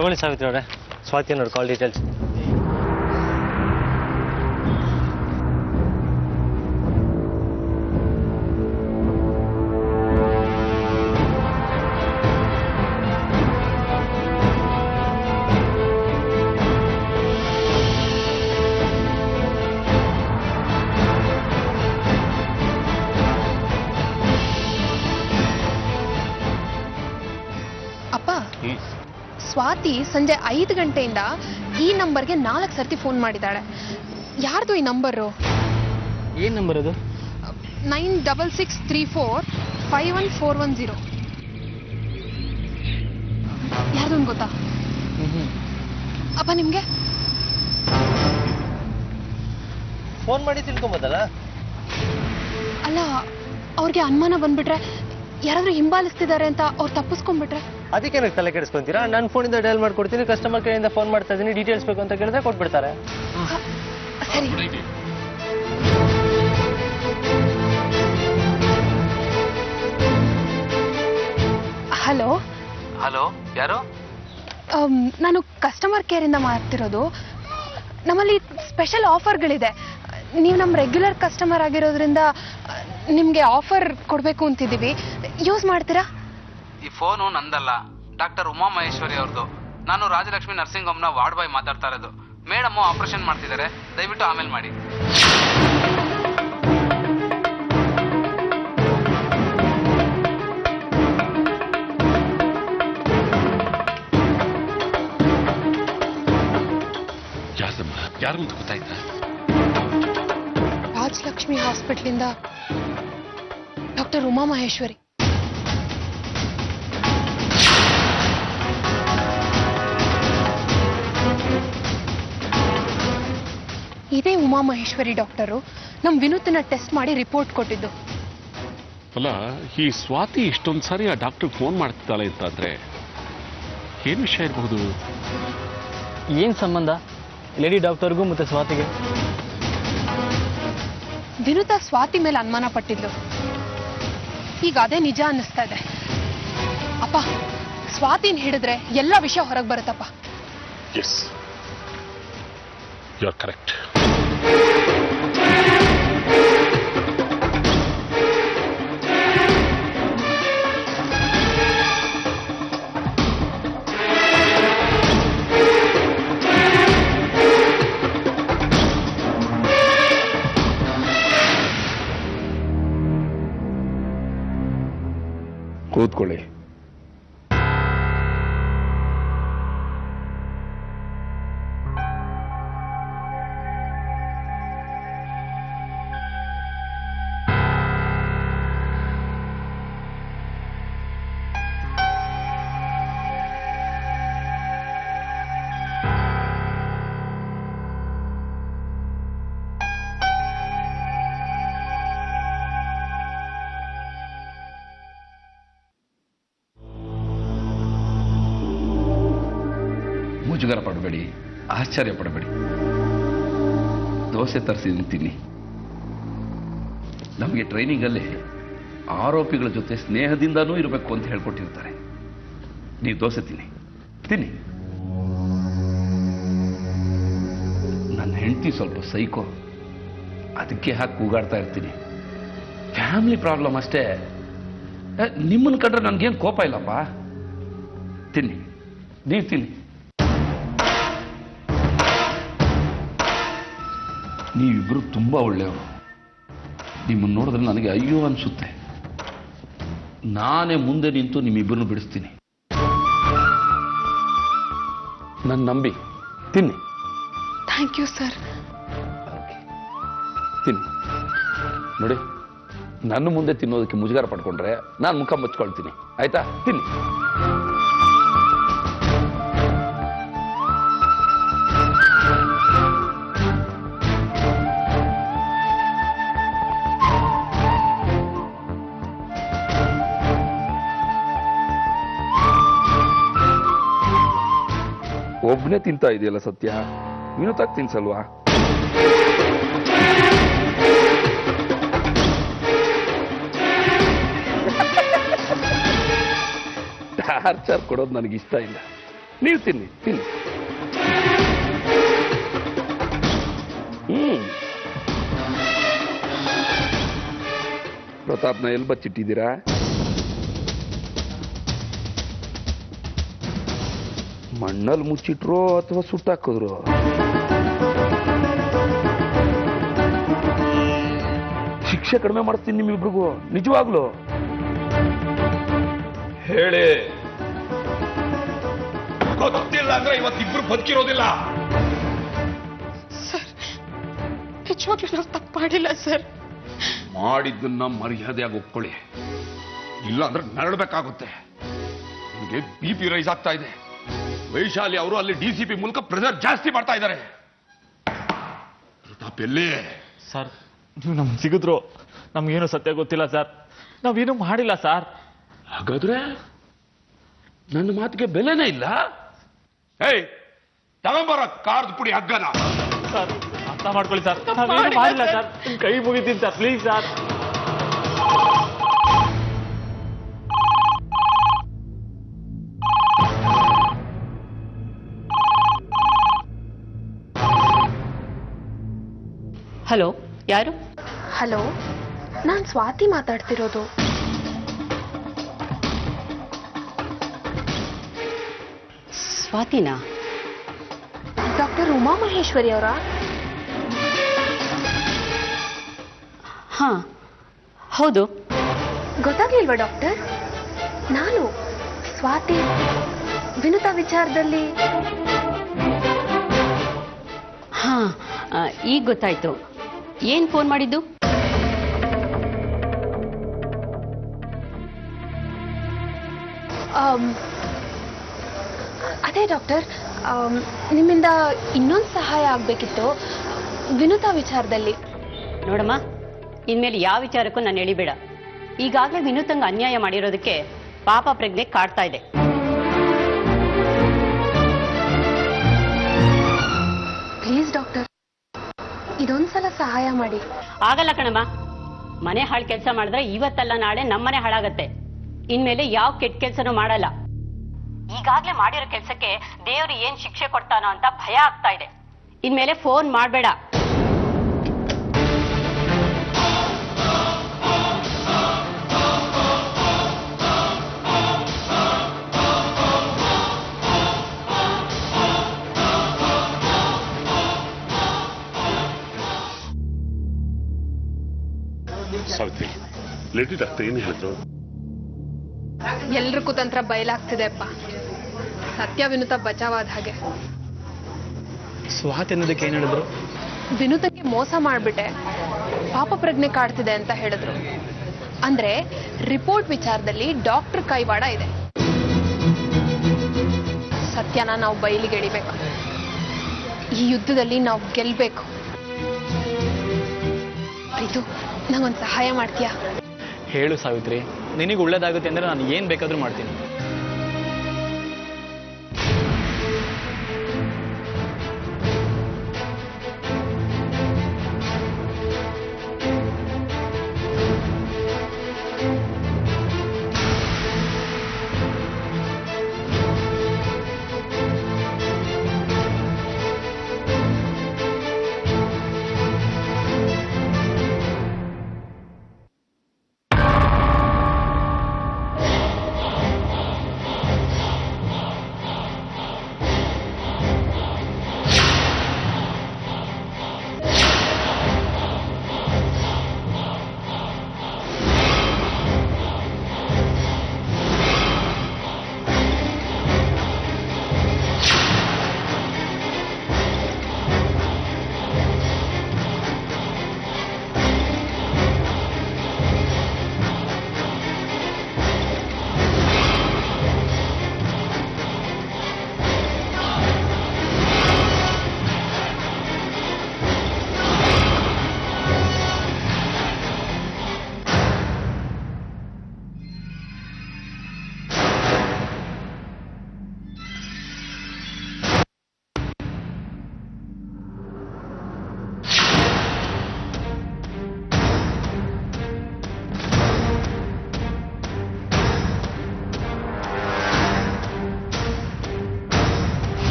ತಗೊಳ್ಳಿ ಸಾವಿತ್ರಿ ಅವರೇ, ಸ್ವಾತಿ ಅನ್ನೋರು ಕಾಲ್ ಡೀಟೇಲ್ಸ್. ಅಪ್ಪ, ಸ್ವಾತಿ ಸಂಜೆ 5 ಗಂಟೆಯಿಂದ ಈ ನಂಬರ್ಗೆ 4 ಸರ್ತಿ ಫೋನ್ ಮಾಡಿದ್ದಾಳೆ. ಯಾರ್ದು ಈ ನಂಬರು? ಏನು ನಂಬರ್ ಅದು? 9663451410. ಯಾರ್ದು ಅಂತ ಗೊತ್ತಾ ಅಪ್ಪ ನಿಮ್ಗೆ? ಫೋನ್ ಮಾಡಿ ತಿಳ್ಕೊಂಬೋದಲ್ಲ. ಅಲ್ಲ, ಅವ್ರಿಗೆ ಅನುಮಾನ ಬಂದ್ಬಿಟ್ರೆ, ಯಾರಾದ್ರೂ ಹಿಂಬಾಲಿಸ್ತಿದ್ದಾರೆ ಅಂತ ಅವ್ರು ತಪ್ಪಿಸ್ಕೊಂಡ್ಬಿಟ್ರೆ? ಅದಕ್ಕೆ ನನಗೆ ತಲೆ ಕೆಡಿಸ್ಕೊಂತೀರಾ? ನನ್ನ ಫೋನಿಂದ ಡಯಲ್ ಮಾಡ್ಕೊಡ್ತೀನಿ, ಕಸ್ಟಮರ್ ಕೇರಿಂದ ಫೋನ್ ಮಾಡ್ತಾ ಇದ್ದೀನಿ, ಡೀಟೇಲ್ಸ್ ಬೇಕು ಅಂತ ಕೇಳಿದ್ರೆ ಕೊಟ್ಬಿಡ್ತಾರೆ. ಸರಿ. ಹಲೋ ಹಲೋ, ಯಾರು? ನಾನು ಕಸ್ಟಮರ್ ಕೇರಿಂದ ಮಾಡ್ತಿರೋದು. ನಮ್ಮಲ್ಲಿ ಸ್ಪೆಷಲ್ ಆಫರ್ಗಳಿದೆ. ನೀವು ನಮ್ಮ ರೆಗ್ಯುಲರ್ ಕಸ್ಟಮರ್ ಆಗಿರೋದ್ರಿಂದ ನಿಮಗೆ ಆಫರ್ ಕೊಡಬೇಕು ಅಂತಿದ್ದೀವಿ. ಯೂಸ್ ಮಾಡ್ತೀರಾ? ಈ ಫೋನು ನಂದಲ್ಲ, ಡಾಕ್ಟರ್ ಉಮಾ ಮಹೇಶ್ವರಿ ಅವ್ರದ್ದು. ನಾನು ರಾಜಲಕ್ಷ್ಮಿ ನರ್ಸಿಂಗ್ ಹೋಮ್ನ ವಾರ್ಡ್ ಬಾಯ್ ಮಾತಾಡ್ತಾ ಇರೋದು. ಮೇಡಮ್ ಆಪರೇಷನ್ ಮಾಡ್ತಿದ್ದಾರೆ, ದಯವಿಟ್ಟು ಆಮೇಲೆ ಮಾಡಿ. ಯಾರು ಅಂತ ಗೊತ್ತಾಯ್ತಾ? ರಾಜಲಕ್ಷ್ಮಿ ಹಾಸ್ಪಿಟ್ಲಿಂದ ಡಾಕ್ಟರ್ ಉಮಾ ಮಹೇಶ್ವರಿ. ಇದೇ ಉಮಾ ಮಹೇಶ್ವರಿ ಡಾಕ್ಟರು ನಮ್ಮ ವಿನೂತನ ಟೆಸ್ಟ್ ಮಾಡಿ ರಿಪೋರ್ಟ್ ಕೊಟ್ಟಿದ್ದು. ಅಲ್ಲ, ಈ ಸ್ವಾತಿ ಇಷ್ಟೊಂದು ಸಾರಿ ಆ ಡಾಕ್ಟರ್ ಫೋನ್ ಮಾಡ್ತಿದ್ದಾಳೆ ಅಂತಂದ್ರೆ ಏನು ವಿಷಯ ಇರಬಹುದು? ಏನು ಸಂಬಂಧ ಲೇಡಿ ಡಾಕ್ಟರ್ಗೂ ಮತ್ತೆ ಸ್ವಾತಿಗೆ? ವಿನೂತ ಸ್ವಾತಿ ಮೇಲೆ ಅನುಮಾನ ಪಟ್ಟಿದ್ಲು. ಈಗ ಅದೇ ನಿಜ ಅನ್ನಿಸ್ತಾ ಇದೆ. ಅಪ್ಪ, ಸ್ವಾತಿನ ಹಿಡಿದ್ರೆ ಎಲ್ಲ ವಿಷಯ ಹೊರಗೆ ಬರುತ್ತಪ್ಪ. Yes, you are correct. ಕೂತ್ಕೊಳ್ಳಿ. ಮುಜುಗರ ಪಡಬೇಡಿ, ಆಶ್ಚರ್ಯ ಪಡಬೇಡಿ. ದೋಸೆ ತರಿಸಿದ್ದೀನಿ, ತಿನ್ನಿ. ನಮಗೆ ಟ್ರೈನಿಂಗಲ್ಲಿ ಆರೋಪಿಗಳ ಜೊತೆ ಸ್ನೇಹದಿಂದನೂ ಇರಬೇಕು ಅಂತ ಹೇಳ್ಕೊಟ್ಟಿರ್ತಾರೆ. ನೀವು ದೋಸೆ ತಿನ್ನಿ, ತಿನ್ನಿ. ನನ್ನ ಹೆಂಡತಿ ಸ್ವಲ್ಪ ಸೈಕೋ, ಅದಕ್ಕೆ ಹಾಕಿ ಕೂಗಾಡ್ತಾ ಇರ್ತೀನಿ. ಫ್ಯಾಮಿಲಿ ಪ್ರಾಬ್ಲಮ್ ಅಷ್ಟೇ. ನಿಮ್ಮನ್ನು ಕಂಡ್ರೆ ನನಗೇನು ಕೋಪ ಇಲ್ಲಪ್ಪ. ತಿನ್ನಿ, ನೀವು ತಿನ್ನಿ. ನೀವಿಬ್ಬರು ತುಂಬ ಒಳ್ಳೆಯವರು. ನಿಮ್ಮನ್ನು ನೋಡಿದ್ರೆ ನನಗೆ ಅಯ್ಯೋ ಅನಿಸುತ್ತೆ. ನಾನೇ ಮುಂದೆ ನಿಂತು ನಿಮ್ಮಿಬ್ಬರನ್ನು ಬಿಡಿಸ್ತೀನಿ. ನನ್ನ ನಂಬಿ ತಿನ್ನಿ. Thank you sir. ತಿನ್ನಿ. ನೋಡಿ, ನನ್ನ ಮುಂದೆ ತಿನ್ನೋದಕ್ಕೆ ಮುಜುಗರ ಪಡ್ಕೊಂಡ್ರೆ ನಾನು ಮುಖ ಮುಚ್ಕೊಳ್ತೀನಿ, ಆಯ್ತಾ? ತಿನ್ನಿ. ಒಬ್ಬನೇ ತಿಂತಾ ಇದೆಯಲ್ಲ ಸತ್ಯ, ವಿನೂತಾಗಿ ತಿನ್ಸಲ್ವಾ? ಟಾರ್ಚರ್ ಕೊಡೋದು ನನಗಿಷ್ಟ ಇಲ್ಲ. ನೀವು ತಿನ್ನಿ ತಿನ್ನಿ. ಪ್ರತಾಪ್ನ ಎಲ್ಲಿ ಬಚ್ಚಿಟ್ಟಿದ್ದೀರಾ? ಮಣ್ಣಲ್ಲಿ ಮುಚ್ಚಿಟ್ರೋ ಅಥವಾ ಸುಟ್ಟಾಕಿದ್ರು? ಶಿಕ್ಷೆ ಕಡಿಮೆ ಮಾಡ್ತೀನಿ ನಿಮ್ಮಿಬ್ರಿಗೂ, ನಿಜವಾಗ್ಲು ಹೇಳಿ. ಗೊತ್ತಿಲ್ಲ ಅಂದ್ರೆ ಇವತ್ತಿಬ್ರು ಬದುಕಿರೋದಿಲ್ಲ. ನಿಜವಾಗ್ಲೂ ನಾವು ತಪ್ಪು ಮಾಡಿಲ್ಲ ಸರ್. ಮಾಡಿದ್ದನ್ನ ಮರ್ಯಾದೆಯಾಗಿ ಒಪ್ಕೊಳ್ಳಿ, ಇಲ್ಲ ಅಂದ್ರೆ ನರಳಬೇಕಾಗುತ್ತೆ. ನನಗೆ BP ರೈಸ್ ಆಗ್ತಾ ಇದೆ. ವೈಶಾಲಿ ಅವರು ಅಲ್ಲಿ DCP ಮೂಲಕ ಪ್ರೆಷರ್ ಜಾಸ್ತಿ ಮಾಡ್ತಾ ಇದ್ದಾರೆ. ಪ್ರತಾಪ್ ಎಲ್ಲಿ? ಸರ್, ನೀವು ನಮ್ಗೆ ಸಿಗಿದ್ರು ನಮ್ಗೇನು ಸತ್ಯ ಗೊತ್ತಿಲ್ಲ ಸರ್. ನಾವೇನು ಮಾಡಿಲ್ಲ ಸರ್. ಹಾಗಾದ್ರೆ ನನ್ನ ಮಾತಿಗೆ ಬೆಲೆನೇ ಇಲ್ಲ. ಏಯ್, ತಗೊಂಬರ ಕಾರ್ದು ಪುಡಿ ಹಗ್ಗನ. ಸರ್, ಅರ್ಥ ಮಾಡ್ಕೊಳ್ಳಿ ಸರ್, ನಾವೇನು ಮಾಡಿಲ್ಲ ಸರ್. ನಿಮ್ ಕೈ ಮುಗಿತೀನಿ ಸರ್, ಪ್ಲೀಸ್ ಸರ್. ಹಲೋ, ಯಾರು? ಹಲೋ, ನಾನು ಸ್ವಾತಿ ಮಾತಾಡ್ತಿರೋದು. ಸ್ವಾತಿನಾ? ಡಾಕ್ಟರ್ ಉಮಾ ಮಹೇಶ್ವರಿ ಅವರಾ? ಹಾ, ಹೌದು. ಗೊತ್ತಾಗ್ಲಿಲ್ವಾ ಡಾಕ್ಟರ್? ನಾನು ಸ್ವಾತಿ ವಿನುತಾ ವಿಚಾರದಲ್ಲಿ. ಹಾ, ಈಗ ಗೊತ್ತಾಯ್ತು. ಏನ್ ಫೋನ್ ಮಾಡಿದ್ದು? ಅದೇ ಡಾಕ್ಟರ್, ನಿಮ್ಮಿಂದ ಇನ್ನೊಂದು ಸಹಾಯ ಆಗ್ಬೇಕಿತ್ತು ವಿನುತಾ ವಿಚಾರದಲ್ಲಿ. ನೋಡಮ್ಮ, ಇನ್ಮೇಲೆ ಯಾವ ವಿಚಾರಕ್ಕೂ ನಾನು ಎಳಿಬೇಡ. ಈಗಾಗಲೇ ವಿನೂತಂಗ ಅನ್ಯಾಯ ಮಾಡಿರೋದಕ್ಕೆ ಪಾಪ ಪ್ರಜ್ಞೆ ಕಾಡ್ತಾ ಇದೆ. ಪ್ಲೀಸ್ ಡಾಕ್ಟರ್, ಇದೊಂದ್ಸಲ ಸಹಾಯ ಮಾಡಿ. ಆಗಲ್ಲ ಕಣಮ್ಮ. ಮನೆ ಹಾಳು ಕೆಲಸ ಮಾಡಿದ್ರೆ ಇವತ್ತಲ್ಲ ನಾಳೆ ನಮ್ಮನೆ ಹಾಳಾಗತ್ತೆ. ಇನ್ಮೇಲೆ ಯಾವ ಕೆಟ್ಟ ಕೆಲಸನೂ ಮಾಡಲ್ಲ. ಈಗಾಗಲೇ ಮಾಡಿರೋ ಕೆಲಸಕ್ಕೆ ದೇವರು ಏನ್ ಶಿಕ್ಷೆ ಕೊಡ್ತಾನೋ ಅಂತ ಭಯ ಆಗ್ತಾ ಇದೆ. ಇನ್ಮೇಲೆ ಫೋನ್ ಮಾಡಬೇಡ. ಸಾವಿತ್ರಿ, ಲೇಡಿ ಡಾಕ್ಟರ್ ಏನು ಹೇಳಿದ್ರು? ಎಲ್ರ ಕುತಂತ್ರ ಬಯಲಾಗ್ತಿದೆ ಅಪ್ಪ. ಸತ್ಯ ವಿನುತಾ ಬಚಾವಾದ ಹಾಗೆ. ಸ್ವಾತಿ ಅನ್ನೋದಕ್ಕೆ ಏನು ಹೇಳಿದ್ರು? ವಿನುತಕ್ಕೆ ಮೋಸ ಮಾಡ್ಬಿಟ್ಟೆ, ಪಾಪ ಪ್ರಜ್ಞೆ ಕಾಡ್ತಿದೆ ಅಂತ ಹೇಳಿದ್ರು. ಅಂದ್ರೆ ರಿಪೋರ್ಟ್ ವಿಚಾರದಲ್ಲಿ ಡಾಕ್ಟರ್ ಕೈವಾಡ ಇದೆ. ಸತ್ಯನ ನಾವು ಬಯಲಿಗೆಳಿಬೇಕು. ಈ ಯುದ್ಧದಲ್ಲಿ ನಾವು ಗೆಲ್ಬೇಕು. ಪ್ರೀತು, ನಂಗೊಂದು ಸಹಾಯ ಮಾಡ್ತೀಯಾ? ಹೇಳು ಸಾವಿತ್ರಿ, ನಿನಗೆ ಒಳ್ಳೇದಾಗುತ್ತೆ ಅಂದ್ರೆ ನಾನು ಏನ್ ಬೇಕಾದ್ರೂ ಮಾಡ್ತೀನಿ.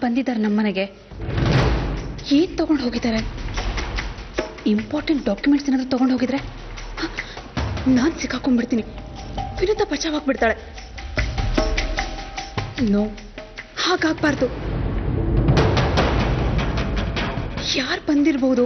ಬಂದಿದ್ದಾರೆ ನಮ್ಮನೆಗೆ? ಏನ್ ತಗೊಂಡು ಹೋಗಿದ್ದಾರೆ? ಇಂಪಾರ್ಟೆಂಟ್ ಡಾಕ್ಯುಮೆಂಟ್ಸ್ ಏನಾದ್ರು ತಗೊಂಡು ಹೋಗಿದ್ರೆ ನಾನ್ ಸಿಕ್ಕಾಕೊಂಡ್ಬಿಡ್ತೀನಿ. ವಿನುತಾ ಬಚಾವಾಗ್ಬಿಡ್ತಾಳೆ. ನೋ, ಹಾಗಾಗ್ಬಾರ್ದು. ಯಾರು ಬಂದಿರ್ಬೋದು?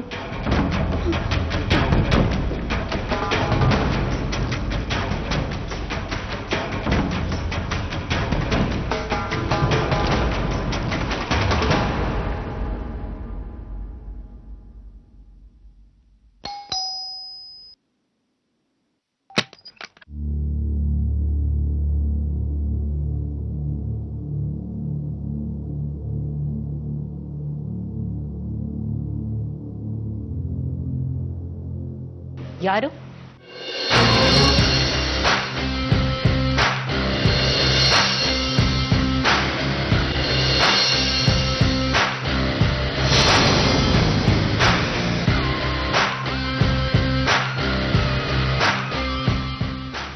ಯಾರು?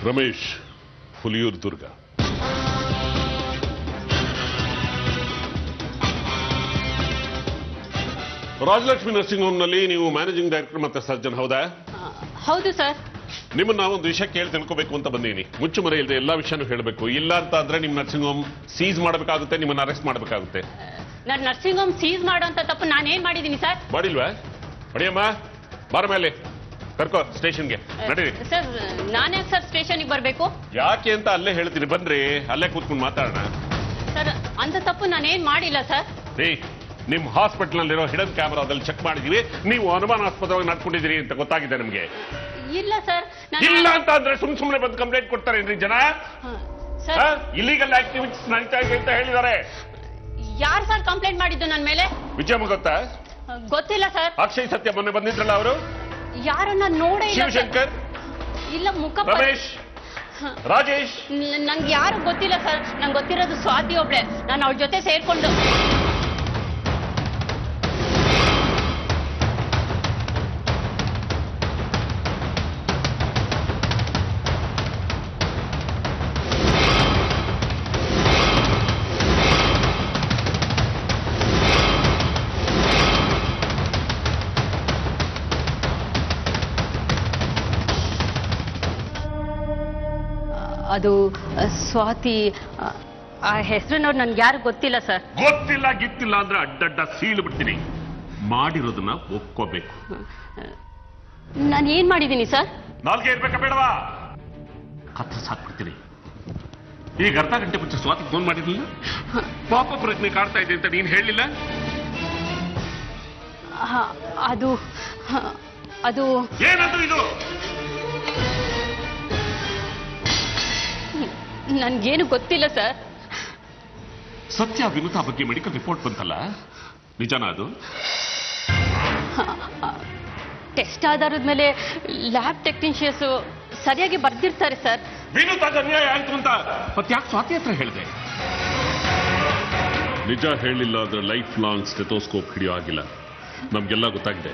ರಮೇಶ್, ಹುಲಿಯೂರು ದುರ್ಗ. ರಾಜಲಕ್ಷ್ಮಿ ನರ್ಸಿಂಗ್ ಹೋಮ್ನಲ್ಲಿ ನೀವು ಮ್ಯಾನೇಜಿಂಗ್ ಡೈರೆಕ್ಟರ್ ಮತ್ತೆ ಸರ್ಜನ್ ಹೌದಾ? ಹೌದು ಸರ್. ನಿಮ್ಮನ್ನ ಒಂದು ವಿಷಯ ಕೇಳಿ ತಿಳ್ಕೋಬೇಕು ಅಂತ ಬಂದೀನಿ. ಮುಚ್ಚು ಮರೆ ಇಲ್ಲದೆ ಎಲ್ಲಾ ವಿಷಯನೂ ಹೇಳಬೇಕು. ಇಲ್ಲ ಅಂತ ಅಂದ್ರೆ ನಿಮ್ ನರ್ಸಿಂಗ್ ಹೋಮ್ ಸೀಸ್ ಮಾಡಬೇಕಾಗುತ್ತೆ, ನಿಮ್ಮನ್ನ ಅರೆಸ್ಟ್ ಮಾಡಬೇಕಾಗುತ್ತೆ. ನನ್ನ ನರ್ಸಿಂಗ್ ಹೋಮ್ ಸೀಸ್ ಮಾಡುವಂತ ತಪ್ಪು ನಾನೇನ್ ಮಾಡಿದೀನಿ ಸರ್? ಮಾಡಿಲ್ವಾ? ಅಡಿಯಮ್ಮ, ಬಾರ ಮೇಲೆ ಕರ್ಕೋ ಸ್ಟೇಷನ್ಗೆ. ನಡೀರಿ. ಸರ್, ನಾನೇ ಸರ್ ಸ್ಟೇಷನ್ಗೆ ಬರ್ಬೇಕು? ಯಾಕೆ ಅಂತ ಅಲ್ಲೇ ಹೇಳ್ತೀನಿ, ಬನ್ರಿ, ಅಲ್ಲೇ ಕೂತ್ಕೊಂಡು ಮಾತಾಡೋಣ. ಸರ್, ಅಂತ ತಪ್ಪು ನಾನೇನ್ ಮಾಡಿಲ್ಲ ಸರ್. ರೀ, ನಿಮ್ ಹಾಸ್ಪಿಟಲ್ ನಲ್ಲಿರೋ ಹಿಡನ್ ಕ್ಯಾಮೆರಾದಲ್ಲಿ ಚೆಕ್ ಮಾಡಿದೀವಿ. ನೀವು ಅನುಮಾನಾಸ್ಪದವಾಗಿ ನಡ್ಕೊಂಡಿದ್ದೀರಿ ಅಂತ ಗೊತ್ತಾಗಿದೆ ನಮ್ಗೆ. ಇಲ್ಲ ಸರ್. ಇಲ್ಲ ಅಂತ ಅಂದ್ರೆ ಸುಮ್ನೆ ಬಂದು ಕಂಪ್ಲೇಂಟ್ ಕೊಡ್ತಾರೇನ್ರಿ ಜನ? ಇಲ್ಲಿಗಲ್ ಆಕ್ಟಿವಿಟೀಸ್ ನಡೀತಾ ಇದೆ ಅಂತ ಹೇಳಿದ್ದಾರೆ. ಯಾರು ಸರ್ ಕಂಪ್ಲೇಂಟ್ ಮಾಡಿದ್ದು ನನ್ನ ಮೇಲೆ? ವಿಜಯಮ್ಮ ಗೊತ್ತಾ? ಗೊತ್ತಿಲ್ಲ ಸರ್. ಅಕ್ಷಯ್ ಸತ್ಯ ಮೊನ್ನೆ ಬಂದಿದ್ರಲ್ಲ ಅವರು? ಯಾರನ್ನ ನೋಡೇ ಇಲ್ಲ. ಶಿವಶಂಕರ್? ಇಲ್ಲ, ಮುಖ. ರಮೇಶ್? ರಾಜೇಶ್? ನಂಗೆ ಯಾರು ಗೊತ್ತಿಲ್ಲ ಸರ್. ನಂಗೆ ಗೊತ್ತಿರೋದು ಸ್ವಾತಿ ಒಬ್ಳೆ. ನಾನು ಅವಳ ಜೊತೆ ಸೇರ್ಕೊಂಡು ಅದು ಸ್ವಾತಿ. ಆ ಹೆಸರಿನವ್ರು ನನ್ಗೆ ಯಾರು ಗೊತ್ತಿಲ್ಲ ಸರ್. ಗೊತ್ತಿಲ್ಲ ಗಿತ್ತಿಲ್ಲ ಅಂದ್ರೆ ಅಡ್ಡಡ್ಡ ಸೀಳು ಬಿಡ್ತೀನಿ. ಮಾಡಿರೋದನ್ನ ಒಪ್ಕೋಬೇಕು. ನಾನು ಏನ್ ಮಾಡಿದ್ದೀನಿ ಸರ್? ನಾಲ್ಗೆ ಇರ್ಬೇಕಾ ಬೇಡವಾ? ಕತ್ರ ಸಾಕ್ಬಿಡ್ತೀನಿ. ಈಗ ಅರ್ಧ ಗಂಟೆ ಮುಂಚೆ ಸ್ವಾತಿ ಫೋನ್ ಮಾಡಿರ್ಲಿಲ್ಲ? ಪಾಪ ಪ್ರಜ್ಞೆ ಕಾಡ್ತಾ ಇದೆ ಅಂತ ನೀನ್ ಹೇಳಿಲ್ಲ? ಅದು ಅದು ಏನದು ಇದು? ನನ್ಗೇನು ಗೊತ್ತಿಲ್ಲ ಸರ್. ಸತ್ಯ ವಿನುತಾ ಬಗ್ಗೆ ಮೆಡಿಕಲ್ ರಿಪೋರ್ಟ್ ಬಂತಲ್ಲ, ನಿಜನಾ ಅದು? ಟೆಸ್ಟ್ ಆಧಾರದ ಮೇಲೆ ಲ್ಯಾಬ್ ಟೆಕ್ನಿಷಿಯನ್ಸ್ ಸರಿಯಾಗಿ ಬರ್ದಿರ್ತಾರೆ ಸರ್. ವಿನುತಾಗ ಅನ್ಯಾಯ ಆಯ್ತು ಅಂತ ಮತ್ತೆ ಯಾಕೆ ಸ್ವಾತಿ ಹತ್ರ ಹೇಳಿದೆ? ನಿಜ ಹೇಳಿಲ್ಲ ಅಂದ್ರೆ ಲೈಫ್ ಲಾಂಗ್ ಸ್ಟೆಥೋಸ್ಕೋಪ್ ಹಿಡಿಯೋ ಆಗಿಲ್ಲ. ನಮ್ಗೆಲ್ಲ ಗೊತ್ತಾಗಿದೆ.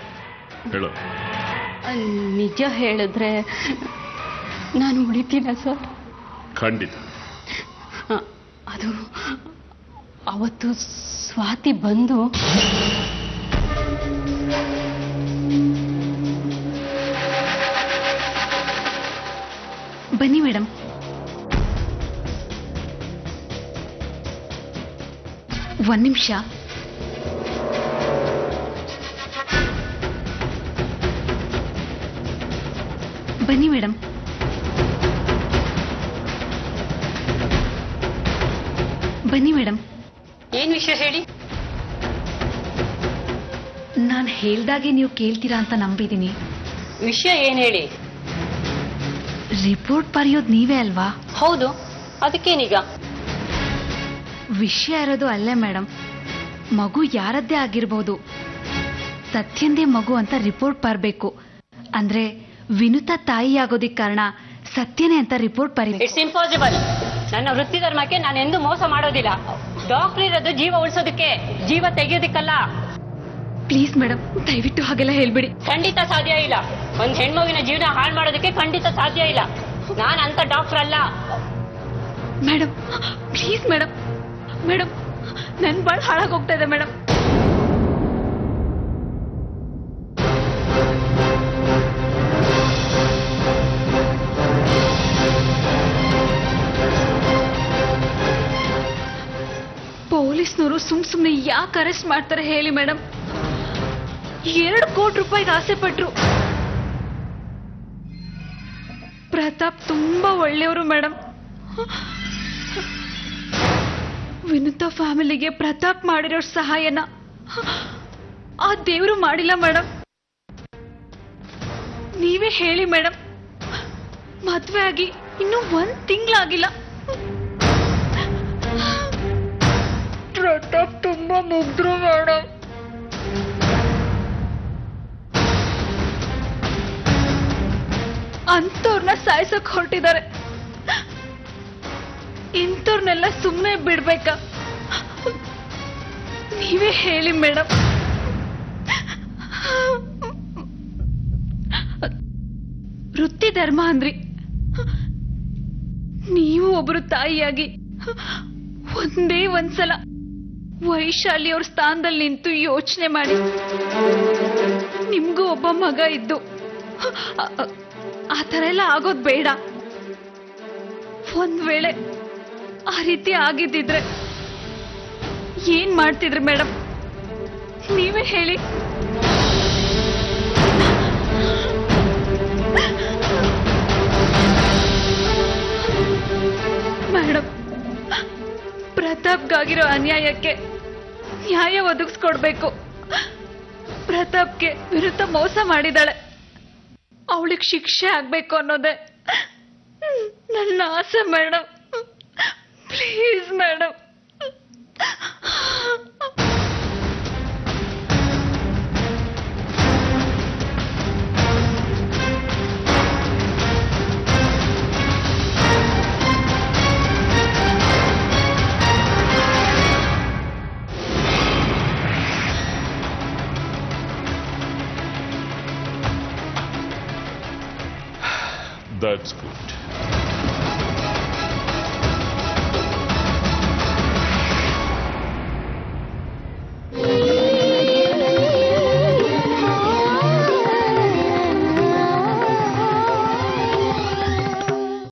ಹೇಳು. ನಿಜ ಹೇಳಿದ್ರೆ ನಾನು ಉಳಿತೀನ ಸರ್? ಖಂಡಿತ. ಅದು ಅವತ್ತು ಸ್ವಾತಿ ಬಂದು ಬನ್ನಿ ಮೇಡಮ್. ಒಂದ್ ನಿಮಿಷ. ಬನ್ನಿ ಮೇಡಮ್. ಬನ್ನಿ ಮೇಡಮ್. ಏನ್ ವಿಷಯ ಹೇಳಿ? ನಾನು ಹೇಳ್ದಾಗೆ ನೀವು ಕೇಳ್ತೀರಾ ಅಂತ ನಂಬಿದ್ದೀನಿ. ವಿಷಯ ಏನ್ ಹೇಳಿ? ರಿಪೋರ್ಟ್ ಬರೆಯೋದು ನೀವೇ ಅಲ್ವಾ? ಹೌದು. ಅದಕ್ಕೇನೀಗ? ವಿಷಯ ಇರೋದು ಅಲ್ಲೇ ಮೇಡಮ್. ಮಗು ಯಾರದ್ದೇ ಆಗಿರ್ಬೋದು, ಸತ್ಯಂದೇ ಮಗು ಅಂತ ರಿಪೋರ್ಟ್ ಬರಬೇಕು. ಅಂದ್ರೆ ವಿನುತಾ ತಾಯಿ ಆಗೋದಿಕ್ ಕಾರಣ ಸತ್ಯನೇ ಅಂತ ರಿಪೋರ್ಟ್ ಬರೀಬೇಕು. It's impossible. ನನ್ನ ವೃತ್ತಿ ಧರ್ಮಕ್ಕೆ ನಾನು ಎಂದೂ ಮೋಸ ಮಾಡೋದಿಲ್ಲ. ಡಾಕ್ಟರ್ ಇರೋದು ಜೀವ ಉಳಿಸೋದಕ್ಕೆ, ಜೀವ ತೆಗೆಯೋದಕ್ಕಲ್ಲ. ಪ್ಲೀಸ್ ಮೇಡಮ್, ದಯವಿಟ್ಟು ಹಾಗೆಲ್ಲ ಹೇಳ್ಬಿಡಿ. ಖಂಡಿತ ಸಾಧ್ಯ ಇಲ್ಲ. ಒಂದ್ ಹೆಣ್ಮಗಿನ ಜೀವನ ಹಾಳು ಮಾಡೋದಕ್ಕೆ ಖಂಡಿತ ಸಾಧ್ಯ ಇಲ್ಲ. ನಾನು ಅಂತ ಡಾಕ್ಟರ್ ಅಲ್ಲ. Madam please madam. ಮೇಡಮ್ ನನ್ ಬಾಳ್ ಹಾಳಾಗೋಗ್ತಾ ಇದೆ ಮೇಡಮ್. ಪೊಲೀಸ್ನವರು ಸುಮ್ನೆ ಯಾಕೆ ಅರೆಸ್ಟ್ ಮಾಡ್ತಾರೆ ಹೇಳಿ ಮೇಡಮ್? 2 ಕೋಟಿ ರೂಪಾಯಿಗೆ ಆಸೆ ಪಟ್ರು. ಪ್ರತಾಪ್ ತುಂಬಾ ಒಳ್ಳೆಯವರು ಮೇಡಮ್. ವಿನುತಾ ಫ್ಯಾಮಿಲಿಗೆ ಪ್ರತಾಪ್ ಮಾಡಿರೋ ಸಹಾಯನ ಆ ದೇವರು ಮಾಡಿಲ್ಲ ಮೇಡಮ್. ನೀವೇ ಹೇಳಿ ಮೇಡಮ್, ಮದ್ವೆ ಆಗಿ ಇನ್ನೂ 1 ತಿಂಗಳಾಗಿಲ್ಲ. ಪ್ರತಾಪ್ ತುಂಬಾ ಮುಗ್ದ್ರು ಮೇಡಮ್. ಅಂತವ್ರನ್ನ ಸಾಯಿಸಕ್ ಹೊರಟಿದ್ದಾರೆ. ಇಂಥವ್ರನ್ನೆಲ್ಲ ಸುಮ್ಮನೆ ಬಿಡ್ಬೇಕಾ? ನೀವೇ ಹೇಳಿ ಮೇಡಮ್. ವೃತ್ತಿ ಧರ್ಮ ಅಂದ್ರಿ, ನೀವು ಒಬ್ರು ತಾಯಿಯಾಗಿ ಒಂದೇ ಒಂದ್ಸಲ ವೈಶಾಲಿ ಅವ್ರ ಸ್ಥಾನದಲ್ಲಿ ನಿಂತು ಯೋಚನೆ ಮಾಡಿ. ನಿಮ್ಗೂ ಒಬ್ಬ ಮಗ ಇದ್ದು ಆ ಥರ ಎಲ್ಲ ಆಗೋದ್ ಬೇಡ. ಒಂದ್ ವೇಳೆ ಆ ರೀತಿ ಆಗಿದ್ದಿದ್ರೆ ಏನ್ ಮಾಡ್ತಿದ್ರಿ ಮೇಡಮ್? ನೀವೇ ಹೇಳಿ. ಮೇಡಮ್, ಪ್ರತಾಪ್ಗಾಗಿರೋ ಅನ್ಯಾಯಕ್ಕೆ ನ್ಯಾಯ ಒದಗಿಸ್ಕೊಡ್ಬೇಕು. ಪ್ರತಾಪ್ಗೆ ವಿರುದ್ಧ ಮೋಸ ಮಾಡಿದಾಳೆ, ಅವಳಿಗೆ ಶಿಕ್ಷೆ ಆಗ್ಬೇಕು ಅನ್ನೋದೇ ನನ್ನ ಆಸೆ madam. Please madam. That's good.